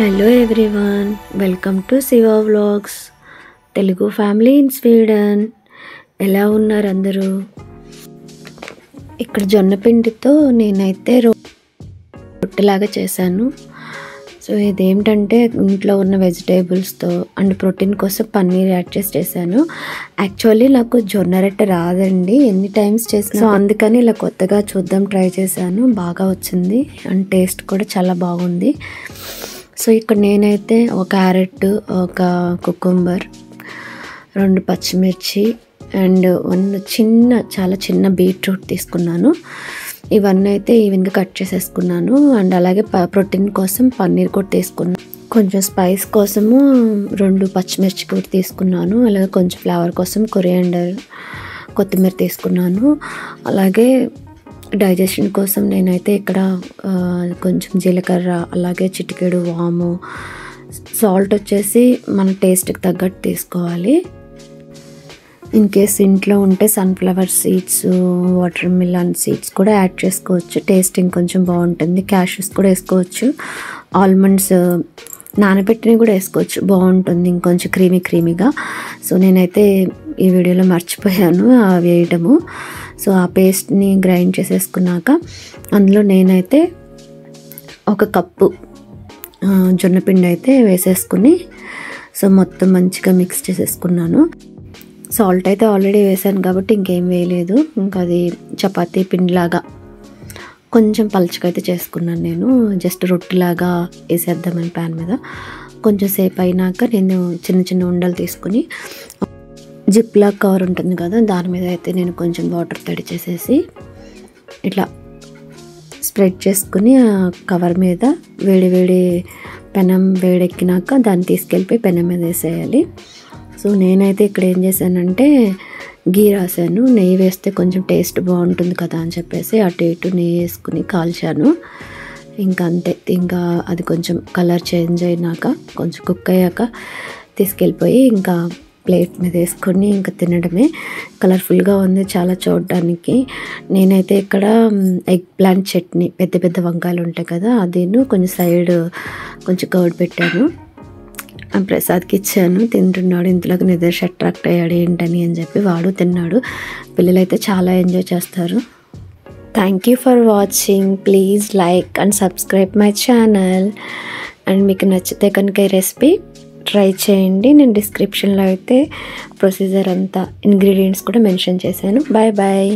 Hello everyone, welcome to Shiva vlogs Telugu family in Sweden. ఎలా ఉన్నారు అందరూ? ఇక్కడ జొన్న పిండితో నేనైతే రొట్టెలాగా చేశాను. సో ఇదేంటంటే ఇంట్లో ఉన్న వెజిటేబుల్స్తో అండ్ ప్రోటీన్ కోసం పన్నీర్ యాడ్ చేశాను. యాక్చువల్లీ నాకు జొన్న రొట్టె రాదండి, ఎన్ని టైమ్స్ చేసినా. సో అందుకని ఇలా కొత్తగా చూద్దాం ట్రై చేశాను. బాగా వచ్చింది అండ్ టేస్ట్ కూడా చాలా బాగుంది. సో ఇక్కడ నేనైతే ఒక క్యారెట్, ఒక కుకుంబర్, 2 పచ్చిమిర్చి అండ్ చాలా చిన్న బీట్రూట్ తీసుకున్నాను. ఇవన్నీ అయితే ఈవెన్గా కట్ చేసేసుకున్నాను. అండ్ అలాగే ప్రోటీన్ కోసం పన్నీర్ కూడా తీసుకున్నాను. కొంచెం స్పైస్ కోసము 2 పచ్చిమిర్చి కూడా తీసుకున్నాను. అలాగే కొంచెం ఫ్లేవర్ కోసం కొరియాండర్, కొత్తిమీర తీసుకున్నాను. అలాగే డైజెషన్ కోసం నేనైతే ఇక్కడ కొంచెం జీలకర్ర, అలాగే చిటికెడు వాము, సాల్ట్ వచ్చేసి మన టేస్ట్కి తగ్గట్టు తీసుకోవాలి. ఇన్ కేస్ ఇంట్లో ఉంటే sunflower seeds, water melon seeds కూడా యాడ్ చేసుకోవచ్చు, టేస్ట్ ఇంకొంచెం బాగుంటుంది. క్యాష్యూస్ కూడా వేసుకోవచ్చు, ఆల్మండ్స్ నానబెట్టినవి కూడా వేసుకోవచ్చు, బాగుంటుంది ఇంకొంచెం క్రీమీగా. సో నేనైతే ఈ వీడియోలో మర్చిపోయాను వేయడము. సో ఆ పేస్ట్ని గ్రైండ్ చేసేసుకున్నాక అందులో నేనైతే 1 కప్పు జొన్నపిండి అయితే వేసేసుకుని సో మొత్తం మంచిగా మిక్స్ చేసేసుకున్నాను. సాల్ట్ అయితే ఆల్రెడీ వేసాను కాబట్టి ఇంకేం వేయలేదు. ఇంకా అది చపాతీ పిండిలాగా కొంచెం పలుచగా అయితే చేసుకున్నాను. నేను జస్ట్ రొట్టెలాగా వేసేద్దామని ప్యాన్ మీద. కొంచెం సేపు అయినాక నేను చిన్న ఉండలు తీసుకుని జిప్లా కవర్ ఉంటుంది కదా, దాని మీద అయితే నేను కొంచెం వాటర్ తడి చేసేసి ఇట్లా స్ప్రెడ్ చేసుకుని ఆ కవర్ మీద వేడి పెనం వేడెక్కినాక దాన్ని తీసుకెళ్ళిపోయి పెనం మీద వేసేయాలి. సో నేనైతే ఇక్కడ ఏం చేశానంటే గీ రాశాను. నెయ్యి వేస్తే కొంచెం టేస్ట్ బాగుంటుంది కదా అని చెప్పేసి అటు ఇటు నెయ్యి వేసుకుని కాల్చాను. ఇంకా అంతే. ఇంకా అది కొంచెం కలర్ చేంజ్ అయినాక కొంచెం కుక్ అయ్యాక తీసుకెళ్ళిపోయి ఇంకా ప్లేట్ మీద వేసుకొని ఇంకా తినడమే. కలర్ఫుల్గా ఉంది చాలా చూడడానికి. నేనైతే ఇక్కడ ఎగ్ ప్లాంట్ చట్నీ, పెద్ద వంకాయలు ఉంటాయి కదా, అదేను కొంచెం సైడ్ కొంచెం కర్డ్ పెట్టాను. ప్రసాద్కి ఇచ్చాను, తింటున్నాడు. ఇంతలోకి నిద్రష్ అట్రాక్ట్ అయ్యాడు ఏంటని అని చెప్పి వాడు తిన్నాడు. పిల్లలైతే చాలా ఎంజాయ్ చేస్తారు. Thank you for watching. Please like and subscribe my channel. And మీకు నచ్చితే కనుక ఈ రెసిపీ ట్రై చేయండి. నేను డిస్క్రిప్షన్లో అయితే ప్రొసీజర్ అంతా ఇంగ్రీడియంట్స్ కూడా మెన్షన్ చేశాను. బాయ్.